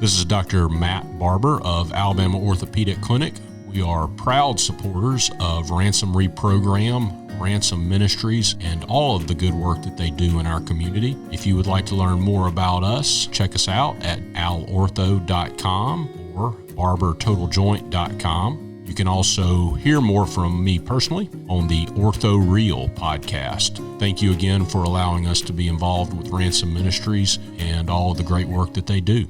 This is Dr. Matt Barber of Alabama Orthopedic Clinic. We are proud supporters of Ransom Reprogram, Ransom Ministries, and all of the good work that they do in our community. If you would like to learn more about us, check us out at alortho.com or barbertotaljoint.com. You can also hear more from me personally on the Ortho Real podcast. Thank you again for allowing us to be involved with Ransom Ministries and all of the great work that they do.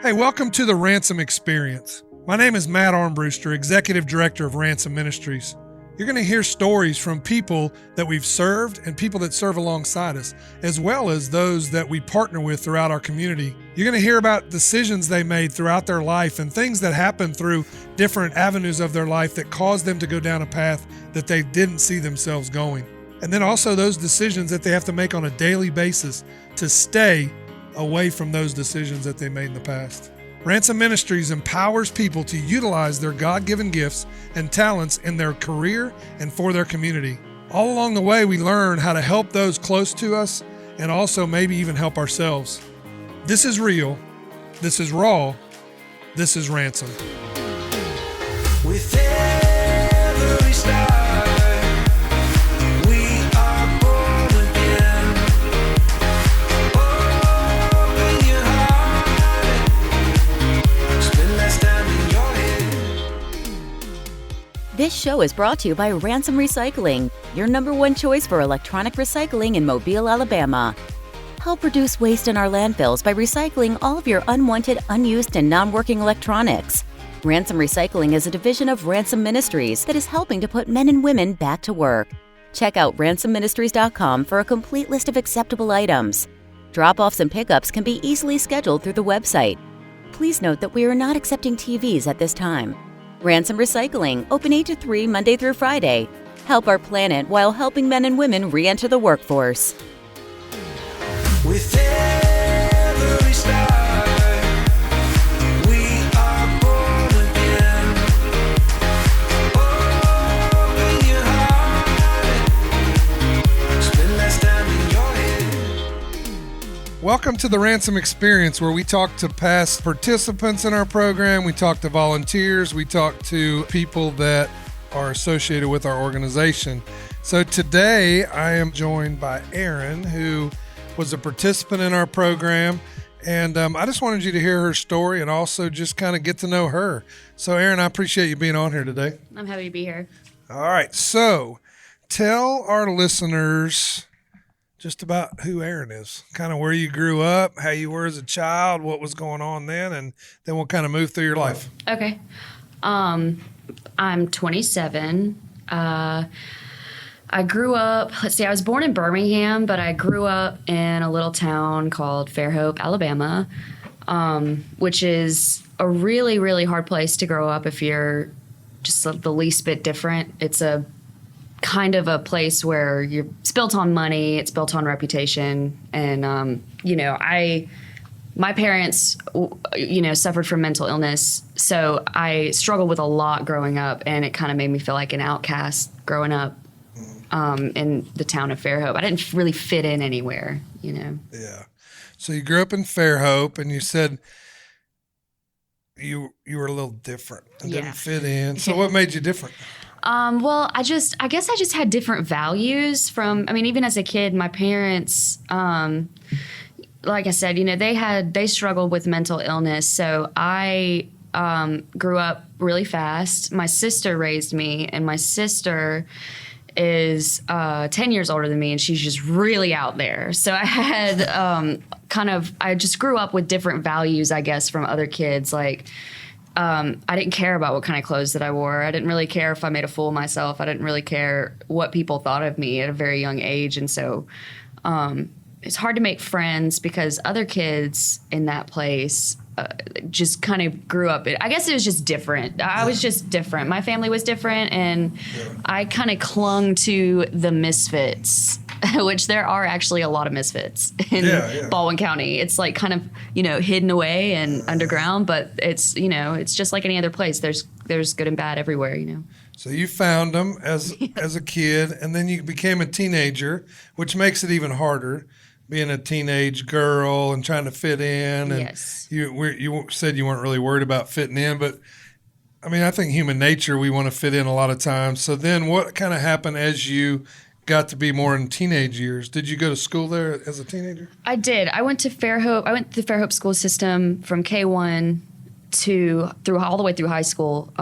Hey, welcome to the Ransom Experience. My name is Matt Armbruster, Executive Director of Ransom Ministries. You're going to hear stories from people that we've served and people that serve alongside us, as well as those that we partner with throughout our community. You're going to hear about decisions they made throughout their life and things that happened through different avenues of their life that caused them to go down a path that they didn't see themselves going. And then also those decisions that they have to make on a daily basis to stay away from those decisions that they made in the past. Ransom Ministries empowers people to utilize their God-given gifts and talents in their career and for their community. All along the way, we learn how to help those close to us and also maybe even help ourselves. This is real. This is raw. This is Ransom. With every star. This show is brought to you by Ransom Recycling, your number one choice for electronic recycling in Mobile, Alabama. Help reduce waste in our landfills by recycling all of your unwanted, unused, and non-working electronics. Ransom Recycling is a division of Ransom Ministries that is helping to put men and women back to work. Check out ransomministries.com for a complete list of acceptable items. Drop-offs and pickups can be easily scheduled through the website. Please note that we are not accepting TVs at this time. Ransom Recycling, open 8 to 3 Monday through Friday. Help our planet while helping men and women re-enter the workforce. With every star, we are born again. Open your heart, spend less time in your head. Welcome to the Ransom Experience, where we talk to past participants in our program, we talk to volunteers, we talk to people that are associated with our organization. So today I am joined by Erin, who was a participant in our program, and I just wanted you to hear her story and also just kind of get to know her. So Erin, I appreciate you being on here today. I'm happy to be here. All right, so tell our listeners just about who Erin is, kind of where you grew up, how you were as a child, what was going on then, and then we'll kind of move through your life. Okay. I'm 27. I grew up, I was born in Birmingham, but I grew up in a little town called Fairhope, Alabama, which is a really, really hard place to grow up if you're just the least bit different. It's a kind of a place where it's built on money, it's built on reputation. And, my parents, suffered from mental illness. So I struggled with a lot growing up, and it kind of made me feel like an outcast growing up in the town of Fairhope. I didn't really fit in anywhere, Yeah. So you grew up in Fairhope, and you said you were a little different and didn't fit in. So what made you different? Well, I guess I just had different values even as a kid, my parents, like I said, they struggled with mental illness. So I, grew up really fast. My sister raised me, and my sister is 10 years older than me, and she's just really out there. So I had I just grew up with different values, I guess, from other kids. Like, I didn't care about what kind of clothes that I wore. I didn't really care if I made a fool of myself. I didn't really care what people thought of me at a very young age. And so it's hard to make friends because other kids in that place just kind of grew up. I guess it was just different. I was just different. My family was different, and I kind of clung to the misfits, which there are actually a lot of misfits in Baldwin County. It's like kind of, hidden away and underground, but it's, it's just like any other place. There's good and bad everywhere, So you found them as a kid, and then you became a teenager, which makes it even harder being a teenage girl and trying to fit in. And Yes. you said you weren't really worried about fitting in, but I mean, I think human nature, we want to fit in a lot of times. So then what kind of happened as you got to be more in teenage years? Did you go to school there as a teenager? I did. I went to Fairhope. I went to the Fairhope school system from K1 through all the way through high school.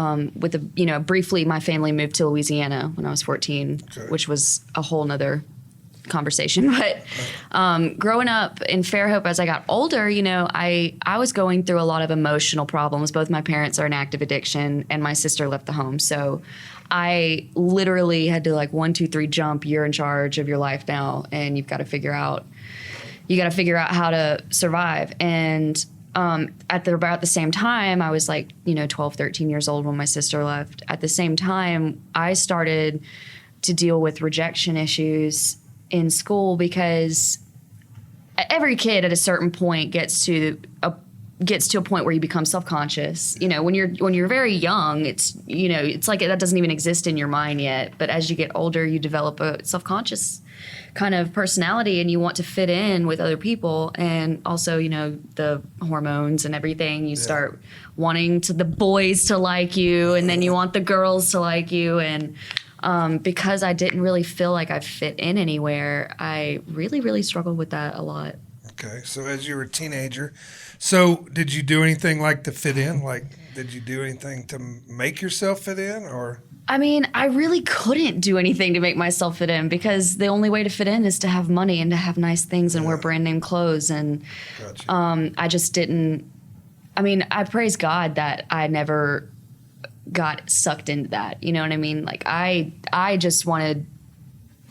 Briefly, my family moved to Louisiana when I was 14, which was a whole nother conversation. But growing up in Fairhope, as I got older, I was going through a lot of emotional problems. Both my parents are in active addiction, and my sister left the home. So I literally had to 1, 2, 3 jump. You're in charge of your life now, and you've got to figure out how to survive. And at about the same time, I was 12, 13 years old when my sister left. At the same time, I started to deal with rejection issues in school, because every kid at a certain point gets to a point where you become self-conscious. When you're very young, it's like that doesn't even exist in your mind yet. But as you get older, you develop a self-conscious kind of personality, and you want to fit in with other people. And also, the hormones and everything, you start wanting the boys to like you, and then you want the girls to like you. And because I didn't really feel like I fit in anywhere, I really, really struggled with that a lot. Okay, so as you were a teenager, so did you do anything to fit in? Did you do anything to make yourself fit in, or? I mean, I really couldn't do anything to make myself fit in, because the only way to fit in is to have money and to have nice things and wear brand name clothes. And I just didn't. I mean, I praise God that I never got sucked into that. You know what I mean? I just wanted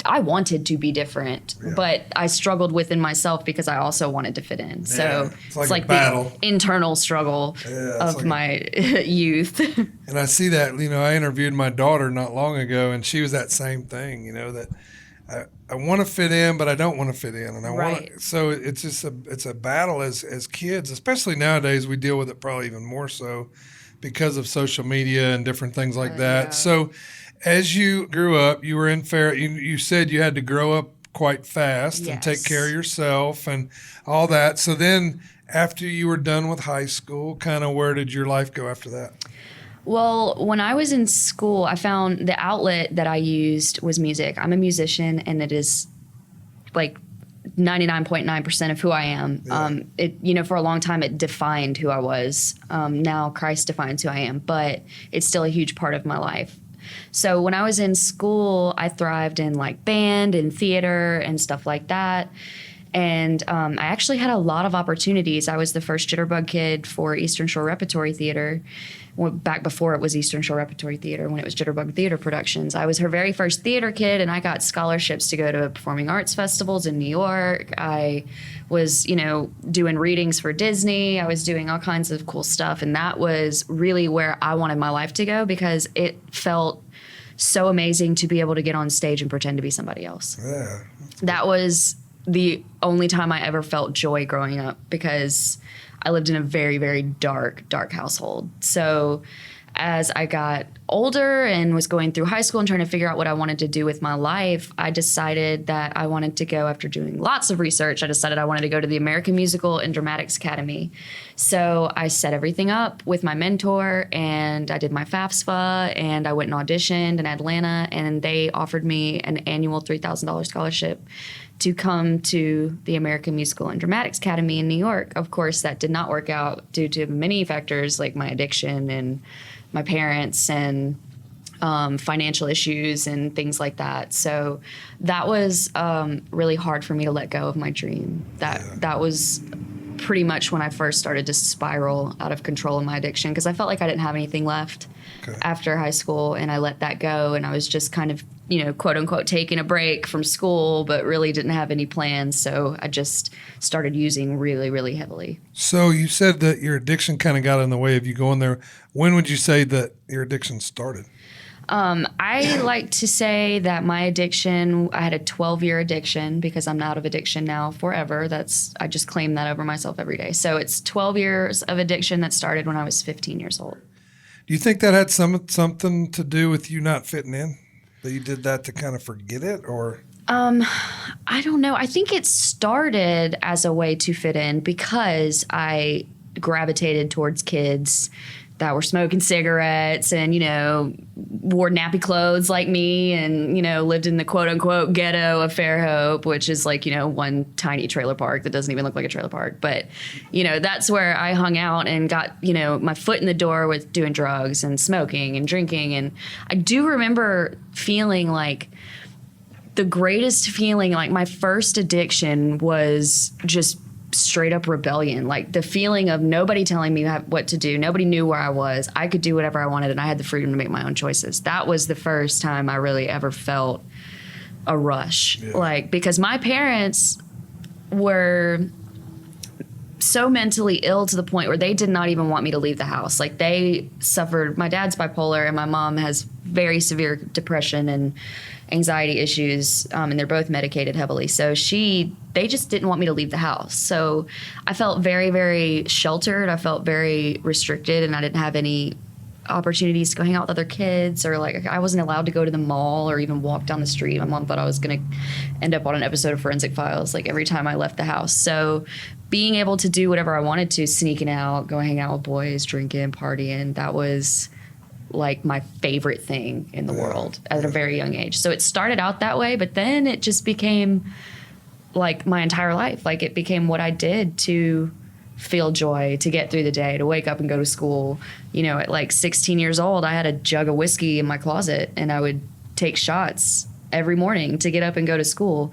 to be different, but I struggled within myself because I also wanted to fit in. So it's like a battle. The internal struggle of my youth. And I see that, I interviewed my daughter not long ago, and she was that same thing, that I want to fit in, but I don't want to fit in. And I want to, so it's just it's a battle as kids, especially nowadays. We deal with it probably even more so because of social media and different things like that. Yeah. So as you grew up, you were in you said you had to grow up quite fast and take care of yourself and all that. So then after you were done with high school, kind of where did your life go after that? Well, when I was in school, I found the outlet that I used was music. I'm a musician, and it is 99.9% of who I am. Yeah. For a long time, it defined who I was. Now Christ defines who I am, but it's still a huge part of my life. So when I was in school, I thrived in band and theater and stuff like that. And I actually had a lot of opportunities. I was the first Jitterbug Kid for Eastern Shore Repertory Theater, back before it was Eastern Shore Repertory Theater, when it was Jitterbug Theater Productions. I was her very first theater kid, and I got scholarships to go to performing arts festivals in New York. I was, doing readings for Disney. I was doing all kinds of cool stuff, and that was really where I wanted my life to go, because it felt so amazing to be able to get on stage and pretend to be somebody else. Yeah. That was the only time I ever felt joy growing up, because I lived in a very, very dark household. So as I got older and was going through high school and trying to figure out what I wanted to do with my life, I decided that I wanted to go, after doing lots of research, I decided I wanted to go to the American Musical and Dramatics Academy. So I set everything up with my mentor, and I did my FAFSA, and I went and auditioned in Atlanta, and they offered me an annual $3,000 scholarship to come to the American Musical and Dramatics Academy in New York. Of course, that did not work out due to many factors, like my addiction and my parents and financial issues and things like that. So that was really hard for me to let go of my dream. That was pretty much when I first started to spiral out of control in my addiction, because I felt like I didn't have anything left after high school, and I let that go, and I was just kind of, quote unquote, taking a break from school, but really didn't have any plans. So I just started using really, really heavily. So you said that your addiction kind of got in the way of you going there. When would you say that your addiction started? I like to say that my addiction, I had a 12-year addiction, because I'm out of addiction now forever. I just claim that over myself every day. So it's 12 years of addiction that started when I was 15 years old. Do you think that had something to do with you not fitting in? That you did that to kind of forget it, or? I don't know. I think it started as a way to fit in because I gravitated towards kids that were smoking cigarettes and, wore nappy clothes like me and, lived in the quote unquote ghetto of Fairhope, which is like, one tiny trailer park that doesn't even look like a trailer park. But, that's where I hung out and got, my foot in the door with doing drugs and smoking and drinking. And I do remember feeling like the greatest feeling, like my first addiction was just straight up rebellion, like the feeling of nobody telling me what to do. Nobody knew where I was. I could do whatever I wanted and I had the freedom to make my own choices. That was the first time I really ever felt a rush. Yeah. Like, because my parents were so mentally ill to the point where they did not even want me to leave the house. Like, they suffered, my dad's bipolar and my mom has very severe depression and anxiety issues, and they're both medicated heavily. So they just didn't want me to leave the house. So I felt very, very sheltered. I felt very restricted, and I didn't have any opportunities to go hang out with other kids, or like I wasn't allowed to go to the mall or even walk down the street. My mom thought I was going to end up on an episode of Forensic Files, like every time I left the house. So being able to do whatever I wanted to, sneaking out, go hang out with boys, drinking, partying, that was like my favorite thing in the world at a very young age. So it started out that way, but then it just became like my entire life. Like, it became what I did to feel joy, to get through the day, to wake up and go to school. At like 16 years old, I had a jug of whiskey in my closet and I would take shots every morning to get up and go to school.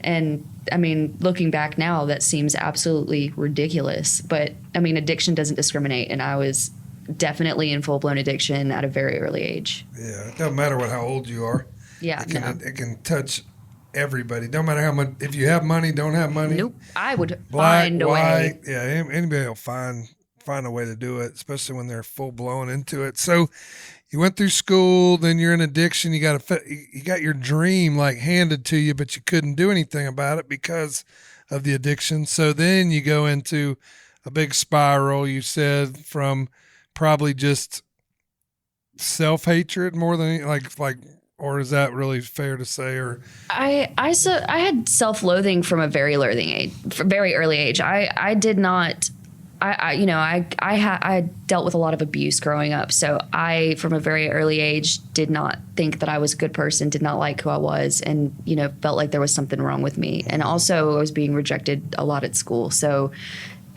And I mean, looking back now, that seems absolutely ridiculous, but I mean, addiction doesn't discriminate. And I was definitely in full-blown addiction at a very early age. Yeah, it doesn't matter how old you are. Yeah, it can touch everybody. Don't matter how much. If you have money, don't have money. Nope. I would Black, find a white, way. Yeah, anybody will find a way to do it, especially when they're full-blown into it. So you went through school, then you're in addiction. You got your dream like handed to you, but you couldn't do anything about it because of the addiction. So then you go into a big spiral. You said from probably just self-hatred more than like, or is that really fair to say? Or I had self-loathing from a very early age. I did not. I dealt with a lot of abuse growing up. So I, from a very early age, did not think that I was a good person, did not like who I was, and, felt like there was something wrong with me. And also I was being rejected a lot at school. So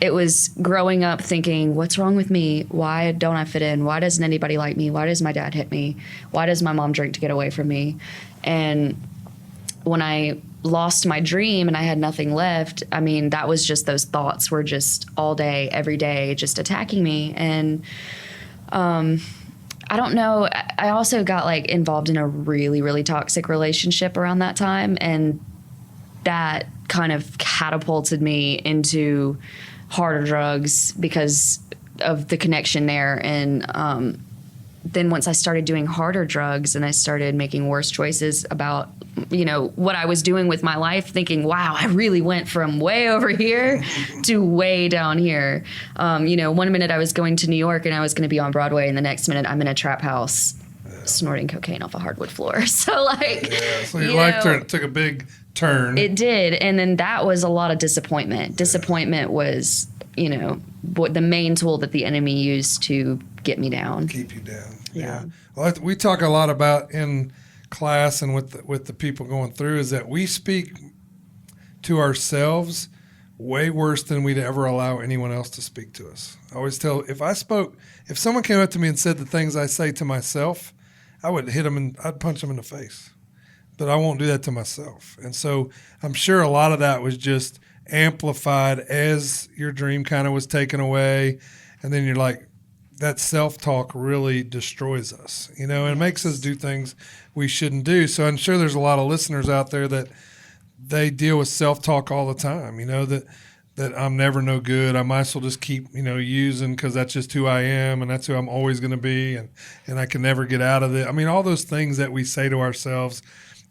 it was growing up thinking, what's wrong with me? Why don't I fit in? Why doesn't anybody like me? Why does my dad hit me? Why does my mom drink to get away from me? And when I lost my dream and I had nothing left, I mean, that was just, those thoughts were just all day, every day, just attacking me. And I don't know. I also got like involved in a really, really toxic relationship around that time. And that kind of catapulted me into harder drugs because of the connection there. And then once I started doing harder drugs and I started making worse choices about, what I was doing with my life, thinking, wow, I really went from way over here to way down here. 1 minute I was going to New York and I was going to be on Broadway, and the next minute I'm in a trap house snorting cocaine off a hardwood floor. So like, so your life took a big turn. It did. And then that was a lot of disappointment. Disappointment was, the main tool that the enemy used to get me down. Keep you down. Yeah. Well, we talk a lot about in class and with the people going through is that we speak to ourselves way worse than we'd ever allow anyone else to speak to us. I always tell, if someone came up to me and said the things I say to myself, I would hit them and I'd punch them in the face. But I won't do that to myself. And so I'm sure a lot of that was just amplified as your dream kind of was taken away. And then you're like, that self-talk really destroys us, and it makes us do things we shouldn't do. So I'm sure there's a lot of listeners out there that they deal with self-talk all the time, that I'm never no good. I might as well just keep, using because that's just who I am and that's who I'm always going to be, and I can never get out of it. I mean, all those things that we say to ourselves,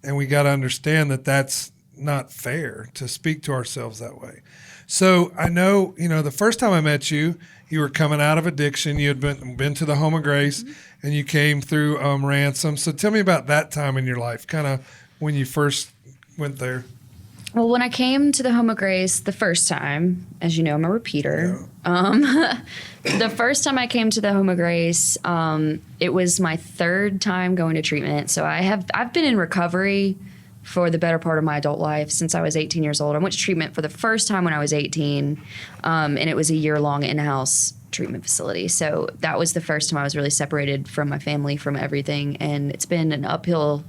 and we got to understand that that's not fair to speak to ourselves that way. So I know, the first time I met you, you were coming out of addiction. You had been to the Home of Grace, and you came through Ransom. So tell me about that time in your life, kind of when you first went there? Well, when I came to the Home of Grace the first time, as you know, I'm a repeater. The first time I came to the Home of Grace, it was my third time going to treatment. So I've been in recovery for the better part of my adult life since I was 18 years old. I went to treatment for the first time when I was 18, and it was a year-long in-house treatment facility. So that was the first time I was really separated from my family, from everything, and it's been an uphill,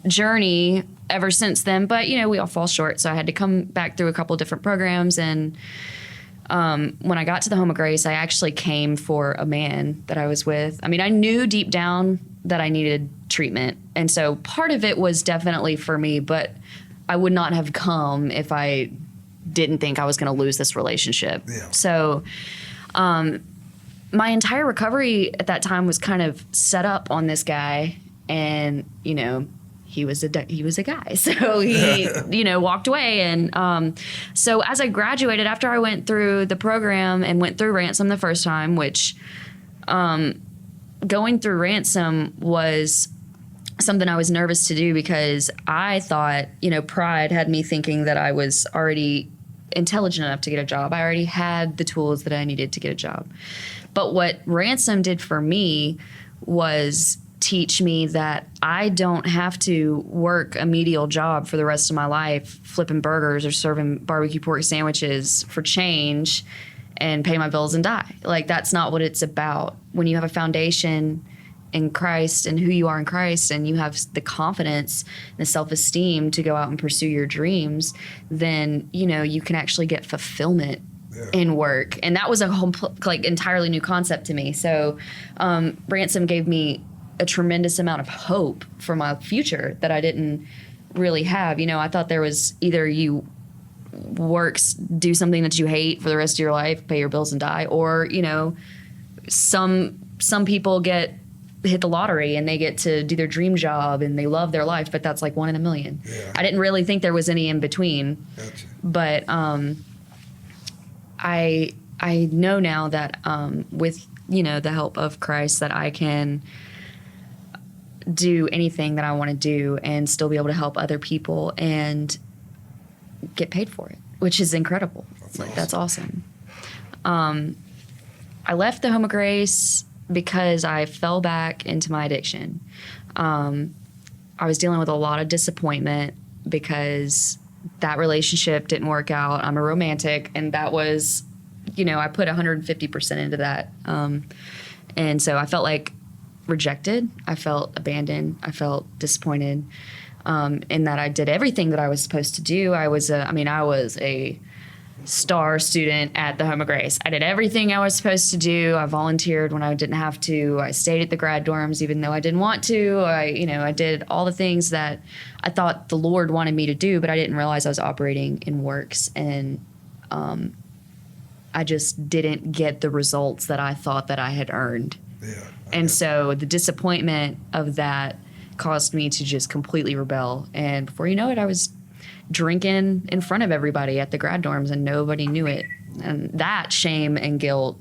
journey ever since then. But we all fall short, so I had to come back through a couple of different programs. And when I got to the Home of Grace, I actually came for a man that I was with. I mean, I knew deep down that I needed treatment, and so part of it was definitely for me, but I would not have come if I didn't think I was going to lose this relationship. Yeah. So my entire recovery at that time was kind of set up on this guy, and he was a guy, so he walked away. And so as I graduated, after I went through the program and went through Ransom the first time, which going through Ransom was something I was nervous to do, because I thought, pride had me thinking that I was already intelligent enough to get a job. I already had the tools that I needed to get a job. But what Ransom did for me was teach me that I don't have to work a menial job for the rest of my life, flipping burgers or serving barbecue pork sandwiches for change and pay my bills and die. Like, that's not what it's about. When you have a foundation in Christ and who you are in Christ, and you have the confidence and the self-esteem to go out and pursue your dreams, then, you can actually get fulfillment in work. And that was a whole, entirely new concept to me. So Ransom gave me a tremendous amount of hope for my future that I didn't really have. I thought there was either you do something that you hate for the rest of your life, pay your bills and die, or, some people hit the lottery and they get to do their dream job and they love their life, but that's like 1 in a million. Yeah. I didn't really think there was any in between. Gotcha. But I know now that with the help of Christ, that I can do anything that I want to do and still be able to help other people and get paid for it, which is incredible. That's awesome. I left the Home of Grace because I fell back into my addiction. I was dealing with a lot of disappointment because that relationship didn't work out. I'm a romantic, and that was, I put 150% into that. And so I felt like rejected. I felt abandoned. I felt disappointed in that I did everything that I was supposed to do. I was a star student at the Home of Grace. I did everything I was supposed to do. I volunteered when I didn't have to. I stayed at the grad dorms even though I didn't want to. I did all the things that I thought the Lord wanted me to do, but I didn't realize I was operating in works, and I just didn't get the results that I thought that I had earned. Yeah. And so the disappointment of that caused me to just completely rebel. And before you know it, I was drinking in front of everybody at the grad dorms, and nobody knew it. And that shame and guilt,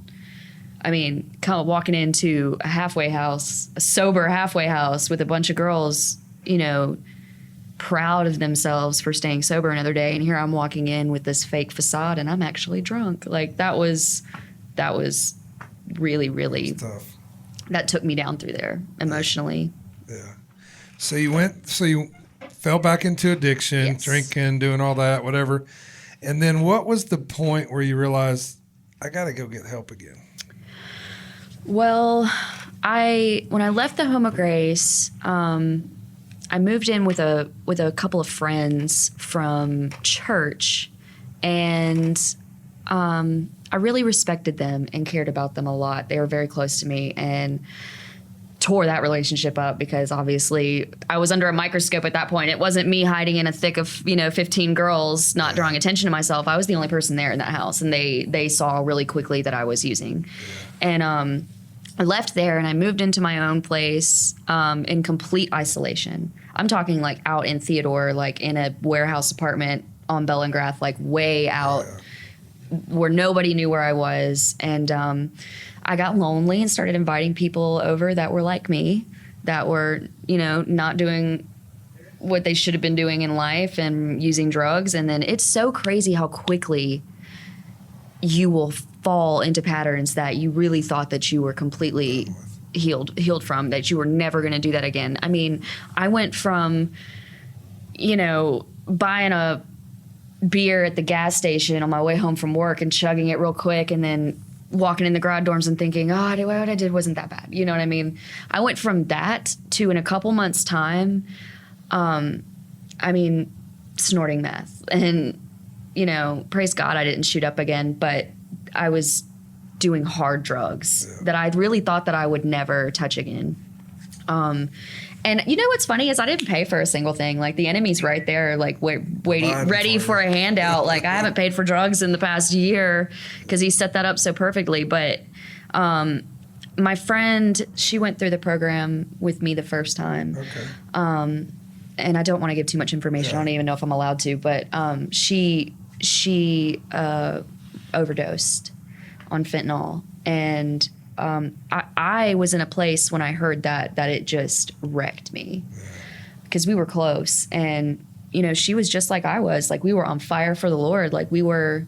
kind of walking into a sober halfway house with a bunch of girls, proud of themselves for staying sober another day. And here I'm walking in with this fake facade and I'm actually drunk. Like, that was really, really tough. That took me down through there emotionally. Yeah. So you fell back into addiction, yes. Drinking, doing all that, whatever. And then what was the point where you realized, I got to go get help again? Well, when I left the Home of Grace, I moved in with a couple of friends from church, and I really respected them and cared about them a lot. They were very close to me, and tore that relationship up because obviously I was under a microscope at that point. It wasn't me hiding in a thick of 15 girls not drawing attention to myself. I was the only person there in that house, and they saw really quickly that I was using. And I left there and I moved into my own place in complete isolation. I'm talking like out in Theodore, like in a warehouse apartment on Bellingrath, like way out where nobody knew where I was. And I got lonely and started inviting people over that were like me, that were, not doing what they should have been doing in life and using drugs. And then it's so crazy how quickly you will fall into patterns that you really thought that you were completely healed from, that you were never going to do that again. I mean, I went from, buying a beer at the gas station on my way home from work and chugging it real quick, and then walking in the grad dorms and thinking, what I did wasn't that bad. You know what I mean? I went from that to, in a couple months' time, snorting meth. And, praise God I didn't shoot up again, but I was doing hard drugs that I really thought that I would never touch again. And what's funny is I didn't pay for a single thing. Like, the enemy's right there, like waiting, ready for a handout. Like, I haven't paid for drugs in the past year because he set that up so perfectly. But my friend, she went through the program with me the first time. Okay. And I don't want to give too much information. I don't even know if I'm allowed to. But she overdosed on fentanyl, and I was in a place when I heard that it just wrecked me, because we were close, and she was just like I was. Like, we were on fire for the Lord. Like, we were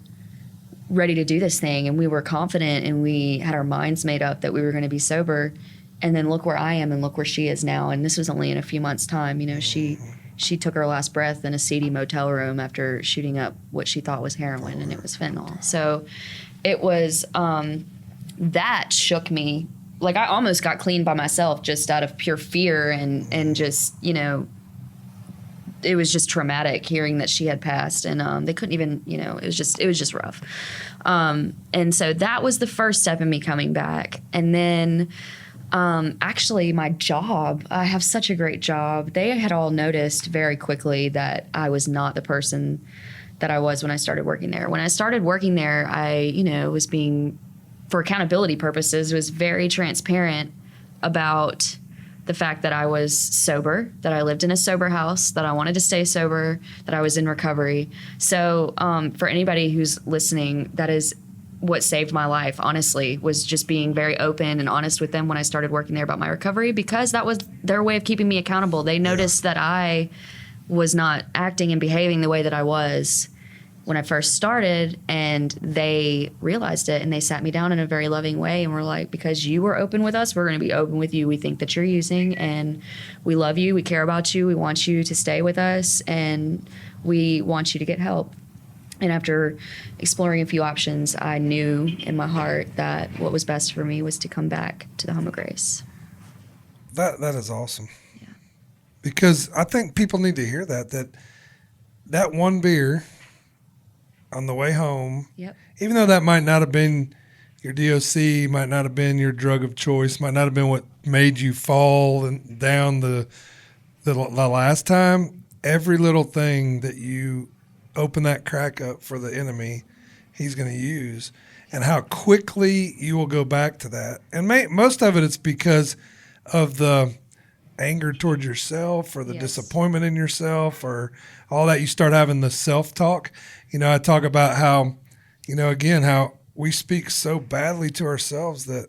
ready to do this thing, and we were confident, and we had our minds made up that we were going to be sober. And then look where I am, and look where she is now. And this was only in a few months' time. She took her last breath in a seedy motel room after shooting up what she thought was heroin, and it was fentanyl. So it was, that shook me. Like, I almost got clean by myself just out of pure fear, and just, it was just traumatic hearing that she had passed, and they couldn't even, it was just rough. And so that was the first step in me coming back. And then actually my job, I have such a great job. They had all noticed very quickly that I was not the person that I was when I started working there. When I started working there, I, was being, for accountability purposes, was very transparent about the fact that I was sober, that I lived in a sober house, that I wanted to stay sober, that I was in recovery. So for anybody who's listening, that is what saved my life, honestly, was just being very open and honest with them when I started working there about my recovery, because that was their way of keeping me accountable. They noticed that I was not acting and behaving the way that I was when I first started, and they realized it, and they sat me down in a very loving way and were like, because you were open with us, we're going to be open with you. We think that you're using, and we love you. We care about you. We want you to stay with us, and we want you to get help. And after exploring a few options, I knew in my heart that what was best for me was to come back to the home of grace. That is awesome. Yeah. Because I think people need to hear that one beer on the way home, yep, even though that might not have been your DOC, might not have been your drug of choice, might not have been what made you fall down the last time, every little thing that you open that crack up for the enemy, he's going to use, and how quickly you will go back to that. And most of it's because of the anger towards yourself, or the disappointment in yourself, or all that. You start having the self-talk. I talk about how, again, how we speak so badly to ourselves that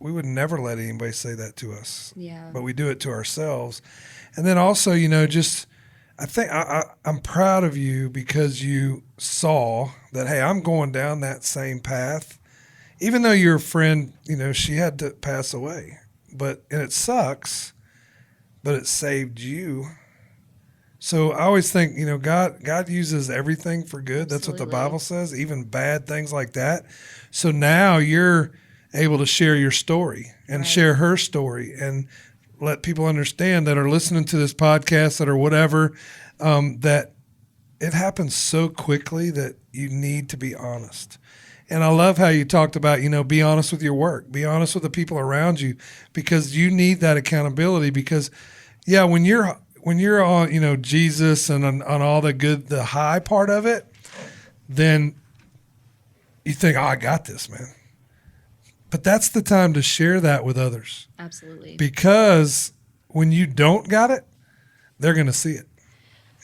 we would never let anybody say that to us. Yeah. But we do it to ourselves. And then also, just, I think I'm proud of you, because you saw that, hey, I'm going down that same path. Even though your friend, she had to pass away. And it sucks, but it saved you. So I always think, God uses everything for good. That's what the Bible says, even bad things like that. So now you're able to share your story and share her story, and let people understand that are listening to this podcast, that are whatever, that it happens so quickly that you need to be honest. And I love how you talked about, be honest with your work, be honest with the people around you, because you need that accountability. Because, when you're on, Jesus and on all the good, the high part of it, then you think, I got this, man. But that's the time to share that with others. Absolutely. Because when you don't got it, they're going to see it.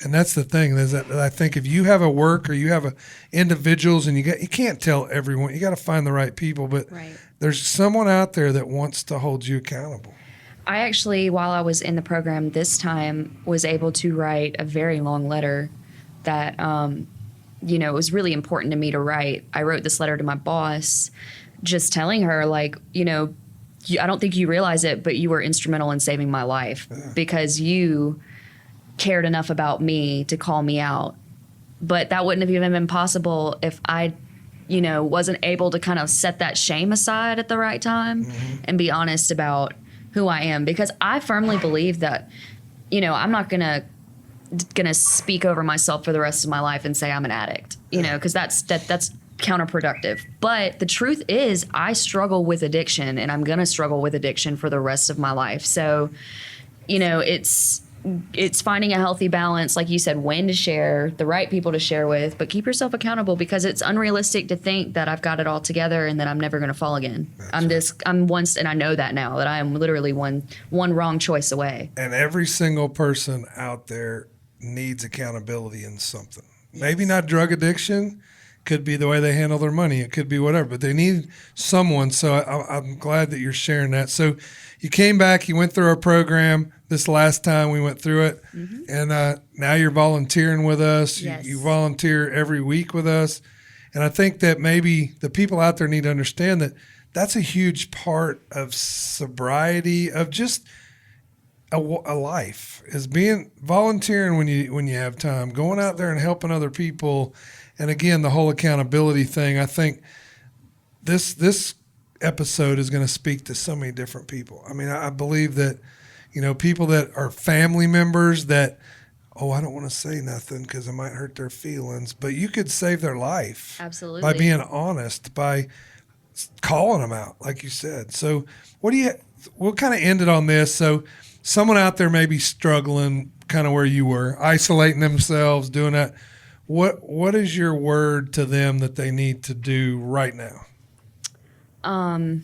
And that's the thing, is that I think if you have a work, or you have individuals, and you can't tell everyone, you got to find the right people, but there's someone out there that wants to hold you accountable. I actually, while I was in the program this time, was able to write a very long letter that, it was really important to me to write. I wrote this letter to my boss, just telling her, like, I don't think you realize it, but you were instrumental in saving my life because you cared enough about me to call me out. But that wouldn't have even been possible if I, wasn't able to kind of set that shame aside at the right time and be honest about who I am. Because I firmly believe that, I'm not gonna speak over myself for the rest of my life and say I'm an addict, because that's counterproductive. But the truth is, I struggle with addiction, and I'm gonna struggle with addiction for the rest of my life. So, it's finding a healthy balance, like you said, when to share, the right people to share with, but keep yourself accountable, because it's unrealistic to think that I've got it all together and that I'm never going to fall again. And I know that now, that I am literally one wrong choice away. And every single person out there needs accountability in something. Maybe not drug addiction, could be the way they handle their money. It could be whatever, but they need someone. So I'm glad that you're sharing that. So you came back, you went through our program this last time we went through it, and now you're volunteering with us. Yes. You volunteer every week with us. And I think that maybe the people out there need to understand that that's a huge part of sobriety, of just a life, is being volunteering when you have time, going out there and helping other people. And again, the whole accountability thing, I think this episode is going to speak to so many different people. I mean, I believe that, people that are family members that, I don't want to say nothing because it might hurt their feelings, but you could save their life. Absolutely. By being honest, by calling them out, like you said. So we'll kind of end it on this. So someone out there may be struggling kind of where you were, isolating themselves, doing that. What is your word to them that they need to do right now? Oh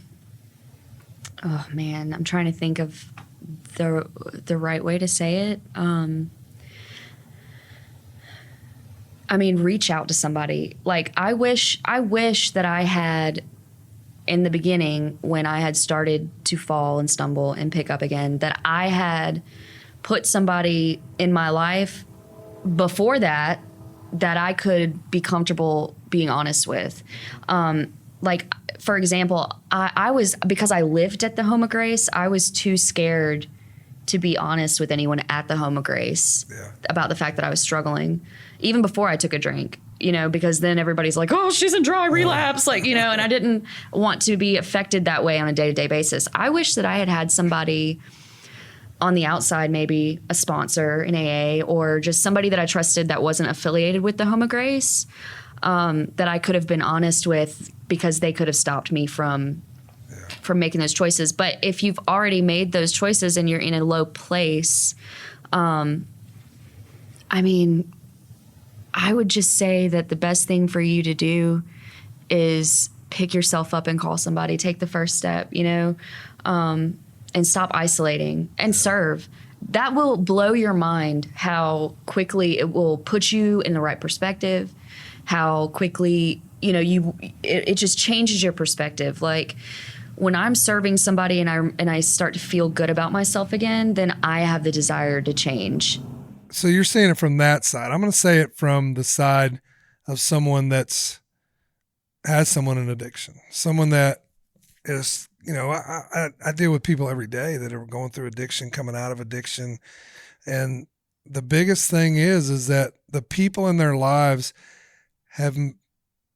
man, I'm trying to think of the right way to say it. Reach out to somebody. Like, I wish that I had, in the beginning, when I had started to fall and stumble and pick up again, that I had put somebody in my life before that I could be comfortable being honest with. Like, for example, I was, because I lived at the Home of Grace, I was too scared to be honest with anyone at the Home of Grace about the fact that I was struggling, even before I took a drink, because then everybody's like, oh, she's in dry relapse, and I didn't want to be affected that way on a day-to-day basis. I wish that I had somebody on the outside, maybe a sponsor in AA, or just somebody that I trusted that wasn't affiliated with the Home of Grace, that I could have been honest with, because they could have stopped me from making those choices. But if you've already made those choices and you're in a low place, I would just say that the best thing for you to do is pick yourself up and call somebody, take the first step, and stop isolating and serve. That will blow your mind how quickly it will put you in the right perspective, how quickly, it just changes your perspective. Like, when I'm serving somebody and I start to feel good about myself again, then I have the desire to change. So you're saying it from that side. I'm going to say it from the side of someone has someone in addiction, someone that is, I deal with people every day that are going through addiction, coming out of addiction. And the biggest thing is that the people in their lives have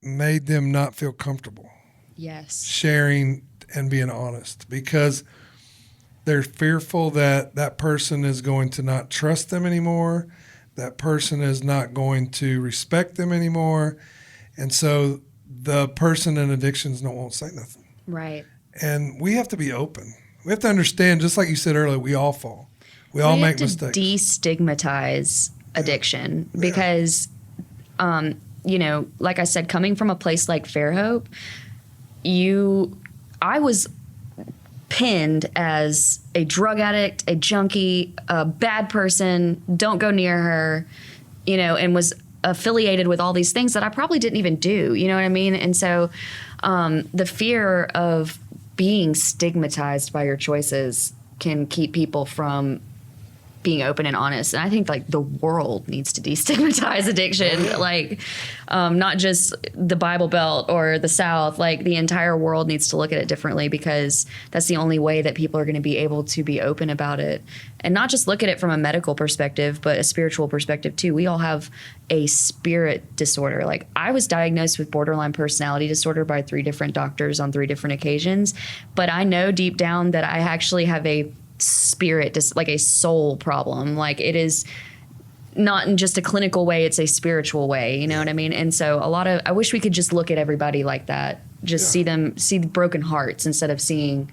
made them not feel comfortable. Yes. Sharing and being honest, because they're fearful that that person is going to not trust them anymore. That person is not going to respect them anymore. And so the person in addictions won't say nothing. Right. And we have to be open. We have to understand, just like you said earlier, we all fall. We all make mistakes. Destigmatize addiction because, like I said, coming from a place like Fairhope, I was pinned as a drug addict, a junkie, a bad person, don't go near her, and was affiliated with all these things that I probably didn't even do, you know what I mean? And so the fear of being stigmatized by your choices can keep people from being open and honest. And I think like the world needs to destigmatize addiction, like not just the Bible Belt or the South, like the entire world needs to look at it differently, because that's the only way that people are going to be able to be open about it, and not just look at it from a medical perspective, but a spiritual perspective too. We all have a spirit disorder. Like I was diagnosed with borderline personality disorder by 3 different doctors on 3 different occasions, but I know deep down that I actually have a spirit, like a soul problem. Like it is not in just a clinical way, it's a spiritual way, you know what I mean? And so I wish we could just look at everybody like that, just see the broken hearts instead of seeing,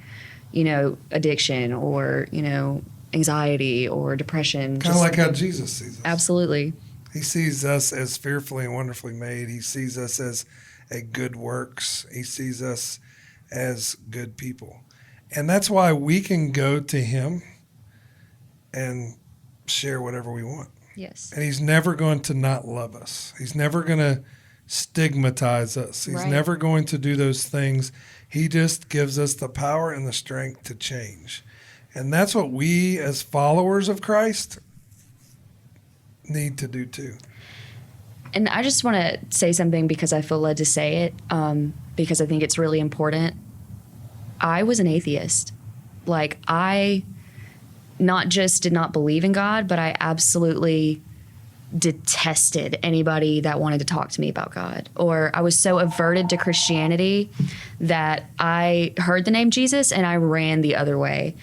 you know, addiction or, you know, anxiety or depression. Kind of like how Jesus sees us. Absolutely. He sees us as fearfully and wonderfully made. He sees us as a good works. He sees us as good people. And that's why we can go to him and share whatever we want. Yes. And he's never going to not love us. He's never going to stigmatize us. He's never going to do those things. He just gives us the power and the strength to change. And that's what we as followers of Christ need to do too. And I just want to say something because I feel led to say it, because I think it's really important. I was an atheist. Like I not just did not believe in God, but I absolutely detested anybody that wanted to talk to me about God. Or I was so averted to Christianity that I heard the name Jesus and I ran the other way.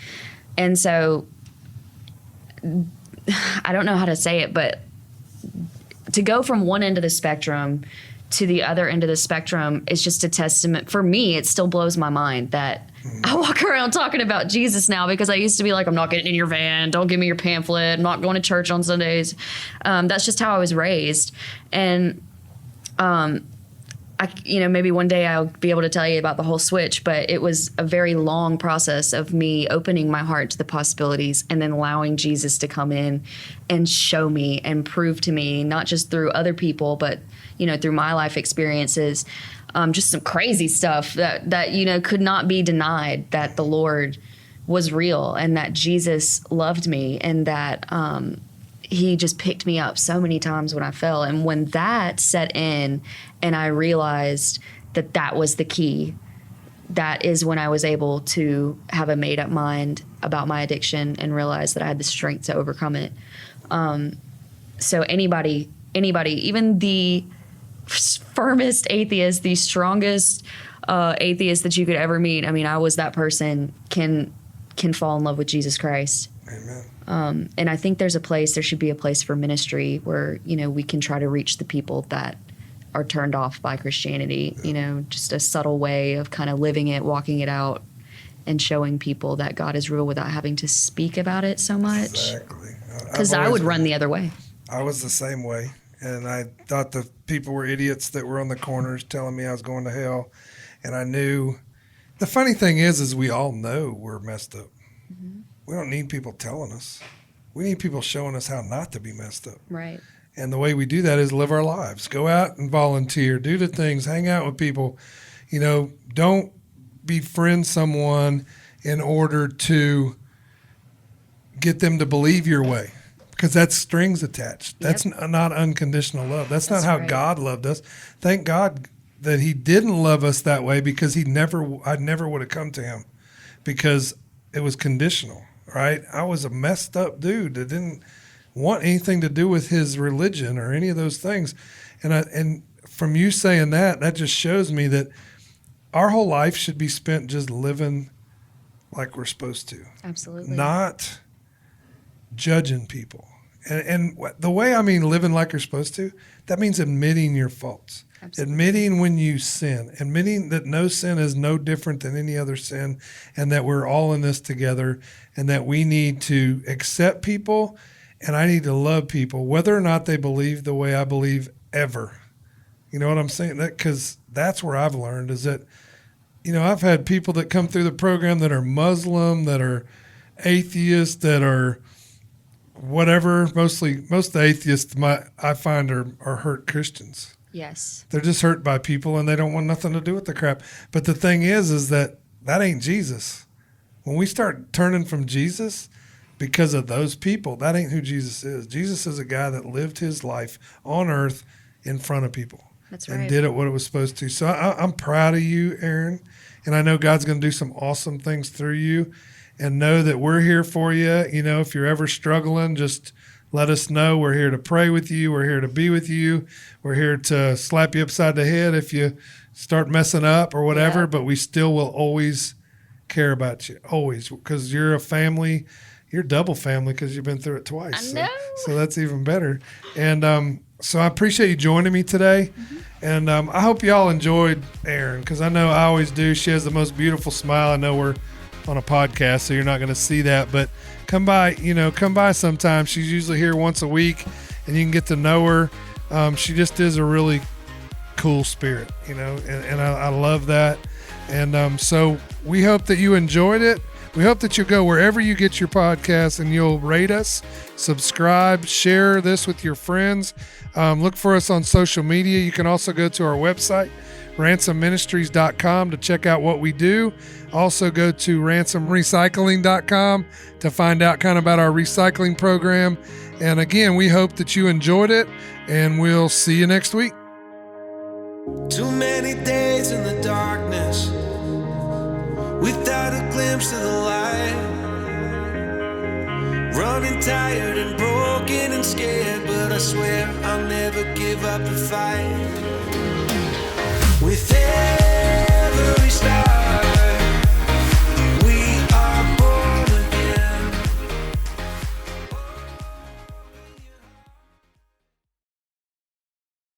And so I don't know how to say it, but to go from one end of the spectrum to the other end of the spectrum is just a testament. For me, it still blows my mind that I walk around talking about Jesus now, because I used to be like, I'm not getting in your van. Don't give me your pamphlet. I'm not going to church on Sundays. That's just how I was raised. And, maybe one day I'll be able to tell you about the whole switch, but it was a very long process of me opening my heart to the possibilities and then allowing Jesus to come in and show me and prove to me, not just through other people, but, you know, through my life experiences, just some crazy stuff that, you know, could not be denied, that the Lord was real and that Jesus loved me and that he just picked me up so many times when I fell. And when that set in and I realized that that was the key, that is when I was able to have a made up mind about my addiction and realize that I had the strength to overcome it. So anybody, even the firmest atheist, the strongest atheist that you could ever meet, I mean, I was that person, can fall in love with Jesus Christ. Amen. And I think there should be a place for ministry where, you know, we can try to reach the people that are turned off by Christianity, you know, just a subtle way of kind of living it, walking it out, and showing people that God is real without having to speak about it so much. Exactly. Because I would run the other way. I was the same way. And I thought the people were idiots that were on the corners telling me I was going to hell. And I knew. The funny thing is we all know we're messed up. Mm-hmm. We don't need people telling us. We need people showing us how not to be messed up. Right. And the way we do that is live our lives. Go out and volunteer. Do the things. Hang out with people. You know, don't befriend someone in order to get them to believe your way, because that's strings attached. Yep. That's not unconditional love. That's not how right. God loved us. Thank God that he didn't love us that way, because I never would have come to him, because it was conditional. Right? I was a messed up dude that didn't want anything to do with his religion or any of those things. And from you saying that just shows me that our whole life should be spent just living like we're supposed to. Absolutely. Not judging people. And the way I mean living like you're supposed to, that means admitting your faults. Absolutely. Admitting when you sin, admitting that no sin is no different than any other sin, and that we're all in this together, and that we need to accept people, and I need to love people, whether or not they believe the way I believe ever. You know what I'm saying? Because that's where I've learned is that, you know, I've had people that come through the program that are Muslim, that are atheists, that are whatever. Most of the atheists I find are hurt Christians. Yes. They're just hurt by people and they don't want nothing to do with the crap. But the thing is that ain't Jesus. when we start turning from Jesus because of those people, that ain't who Jesus is. Jesus is a guy that lived his life on earth in front of people. That's and right. did it what it was supposed to. So I'm proud of you, Erin, and I know God's going to do some awesome things through you. And know that we're here for you. You know, if you're ever struggling, just let us know. We're here to pray with you. We're here to be with you. We're here to slap you upside the head if you start messing up or whatever. Yeah. But we still will always care about you, always, because you're a family. You're double family because you've been through it twice. I know. So that's even better. And so I appreciate you joining me today. Mm-hmm. And I hope y'all enjoyed Erin, because I know I always do. She has the most beautiful smile. I know we're on a podcast, so you're not going to see that, but come by sometime. She's usually here once a week, and you can get to know her. She just is a really cool spirit, and I love that. And so we hope that you enjoyed it. We hope that you'll go wherever you get your podcasts and you'll rate us, subscribe, share this with your friends. Look for us on social media. You can also go to our website, ransomministries.com, to check out what we do. Also go to ransomrecycling.com to find out kind of about our recycling program. And again, we hope that you enjoyed it, and we'll see you next week. Too many days in the darkness without a glimpse of the light. Running tired and broken and scared, but I swear I'll never give up the fight. With